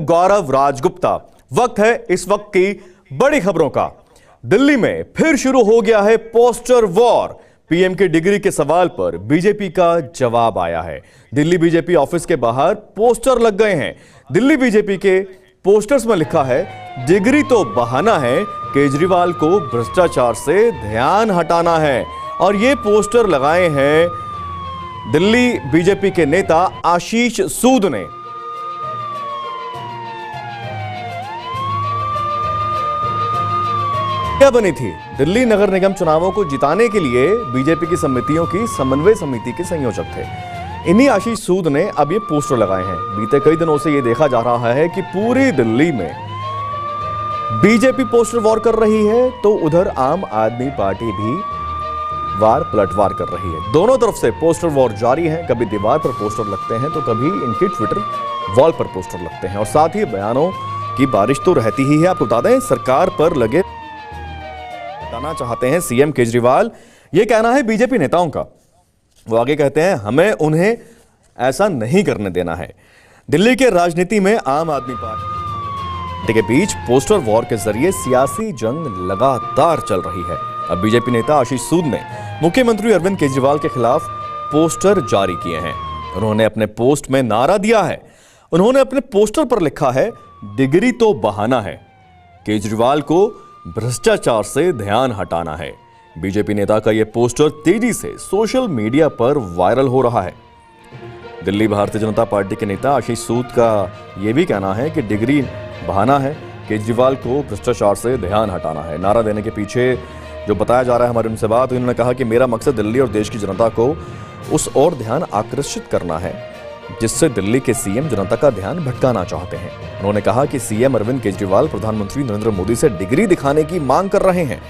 गौरव राजगुप्ता। वक्त है इस वक्त की बड़ी खबरों का। दिल्ली में फिर शुरू हो गया है पोस्टर वॉर। पीएम की डिग्री के सवाल पर बीजेपी का जवाब आया है। दिल्ली बीजेपी ऑफिस के बाहर पोस्टर लग गए हैं। दिल्ली बीजेपी के पोस्टर्स में लिखा है, डिग्री तो बहाना है, केजरीवाल को भ्रष्टाचार से ध्यान हटाना है। और ये पोस्टर लगाए हैं दिल्ली बीजेपी के नेता आशीष सूद ने। क्या बनी थी? दिल्ली नगर निगम चुनावों को जिताने के लिए बीजेपी की समितियों की समन्वय समिति के संयोजक थे। इन्हीं आशीष सूद ने अब ये पोस्टर लगाए हैं। बीते कई दिनों से ये देखा जा रहा है कि पूरी दिल्ली में बीजेपी पोस्टर वॉर कर रही है, तो उधर आम आदमी पार्टी भी वार पलटवार कर रही है। दोनों तरफ से पोस्टर वॉर जारी है। कभी दीवार पर पोस्टर लगते हैं तो कभी इनके ट्विटर वॉल पर पोस्टर लगते हैं, और साथ ही बयानों की बारिश तो रहती ही है। आपको बता दें, सरकार पर लगे बताना चाहते हैं सीएम केजरीवाल। यह कहना है बीजेपी नेताओं का। वो आगे कहते हैं, हमें उन्हें ऐसा नहीं करने देना है। दिल्ली के राजनीति में आम आदमी पार्टी के बीच पोस्टर वॉर के जरिए सियासी जंग लगातार चल रही है। अब बीजेपी नेता आशीष सूद ने मुख्यमंत्री अरविंद केजरीवाल के खिलाफ पोस्टर जारी किए हैं। उन्होंने अपने पोस्ट में नारा दिया है। उन्होंने अपने पोस्टर पर लिखा है, डिग्री तो बहाना है, केजरीवाल को भ्रष्टाचार से ध्यान हटाना है। बीजेपी नेता का यह पोस्टर तेजी से सोशल मीडिया पर वायरल हो रहा है। दिल्ली भारतीय जनता पार्टी के नेता आशीष सूद का यह भी कहना है कि डिग्री बहाना है, केजरीवाल को भ्रष्टाचार से ध्यान हटाना है। नारा देने के पीछे जो बताया जा रहा है हमारे उनसे बात, उन्होंने कहा कि मेरा मकसद दिल्ली और देश की जनता को उस ओर ध्यान आकर्षित करना है जिससे दिल्ली के सीएम जनता का ध्यान भटकाना चाहते हैं। उन्होंने कहा कि सीएम अरविंद केजरीवाल प्रधानमंत्री नरेंद्र मोदी से डिग्री दिखाने की मांग कर रहे हैं।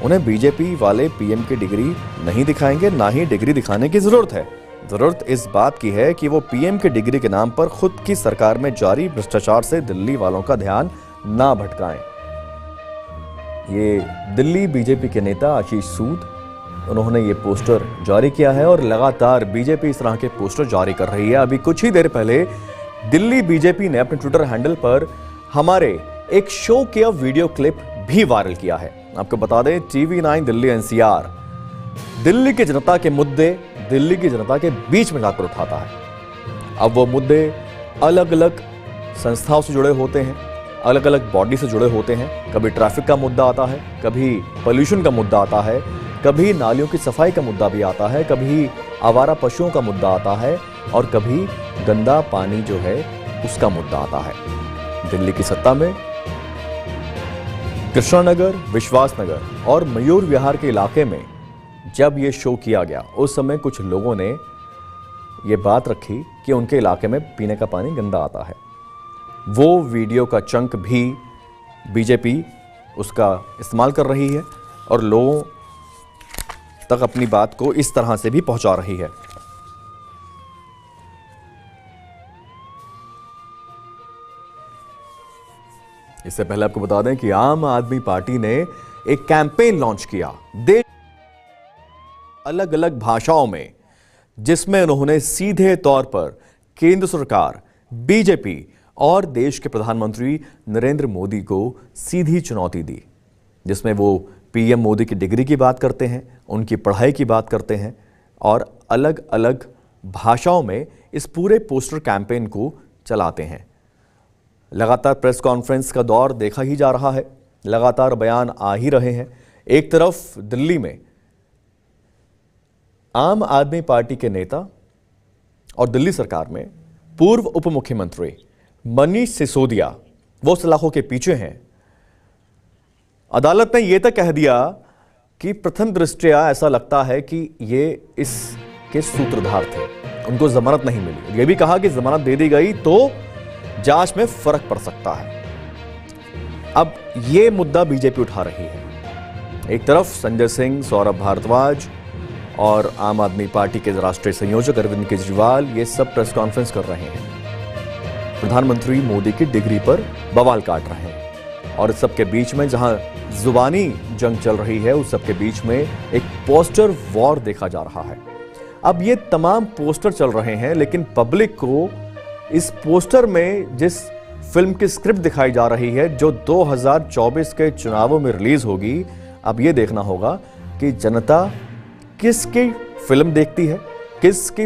उन्हें बीजेपी वाले पीएम की डिग्री नहीं दिखाएंगे, ना ही डिग्री दिखाने की जरूरत है। जरूरत इस बात की है कि वो पीएम की डिग्री के नाम पर खुद की सरकार में जारी भ्रष्टाचार से दिल्ली वालों का ध्यान ना भटकाएं। ये दिल्ली बीजेपी के नेता आशीष सूद, उन्होंने ये पोस्टर जारी किया है और लगातार बीजेपी इस तरह के पोस्टर जारी कर रही है। अभी कुछ ही देर पहले दिल्ली बीजेपी ने अपने ट्विटर हैंडल पर हमारे एक शो के वीडियो क्लिप भी वायरल किया है। आपको बता दें, TV9 दिल्ली NCR दिल्ली की जनता के मुद्दे दिल्ली की जनता के बीच में जाकर उठाता है। अब वो मुद्दे अलग अलग संस्थाओं से जुड़े होते हैं, अलग अलग बॉडी से जुड़े होते हैं। कभी ट्रैफिक का मुद्दा आता है, कभी पोल्यूशन का मुद्दा आता है, कभी नालियों की सफाई का मुद्दा भी आता है, कभी आवारा पशुओं का मुद्दा आता है, और कभी गंदा पानी जो है उसका मुद्दा आता है। दिल्ली की सत्ता में कृष्णानगर, विश्वास नगर और मयूर विहार के इलाके में जब यह शो किया गया, उस समय कुछ लोगों ने यह बात रखी कि उनके इलाके में पीने का पानी गंदा आता है। वो वीडियो का चंक भी बीजेपी उसका इस्तेमाल कर रही है और लोगों तक अपनी बात को इस तरह से भी पहुंचा रही है। इससे पहले आपको बता दें कि आम आदमी पार्टी ने एक कैंपेन लॉन्च किया देश अलग अलग भाषाओं में, जिसमें उन्होंने सीधे तौर पर केंद्र सरकार, बीजेपी और देश के प्रधानमंत्री नरेंद्र मोदी को सीधी चुनौती दी। जिसमें वो पीएम मोदी की डिग्री की बात करते हैं, उनकी पढ़ाई की बात करते हैं, और अलग अलग भाषाओं में इस पूरे पोस्टर कैंपेन को चलाते हैं। लगातार प्रेस कॉन्फ्रेंस का दौर देखा ही जा रहा है, लगातार बयान आ ही रहे हैं। एक तरफ दिल्ली में आम आदमी पार्टी के नेता और दिल्ली सरकार में पूर्व उप मुख्यमंत्री मनीष सिसोदिया वो सलाखों के पीछे हैं। अदालत ने यह तक कह दिया कि प्रथम दृष्टया ऐसा लगता है कि ये इसके सूत्रधार थे, उनको जमानत नहीं मिली। यह भी कहा कि जमानत दे दी गई तो जांच में फर्क पड़ सकता है। अब यह मुद्दा बीजेपी उठा रही है। एक तरफ संजय सिंह, सौरभ भारद्वाज और आम आदमी पार्टी के राष्ट्रीय संयोजक अरविंद केजरीवाल ये सब प्रेस कॉन्फ्रेंस कर रहे हैं, प्रधानमंत्री मोदी की डिग्री पर बवाल काट रहे हैं। और इस सबके बीच में जहां जुबानी जंग चल रही है, उस सबके बीच में एक पोस्टर वॉर देखा जा रहा है। अब ये तमाम पोस्टर चल रहे हैं, लेकिन पब्लिक को इस पोस्टर में जिस फिल्म की स्क्रिप्ट दिखाई जा रही है जो 2024 के चुनावों में रिलीज होगी। अब ये देखना होगा कि जनता किसकी फिल्म देखती है, किसकी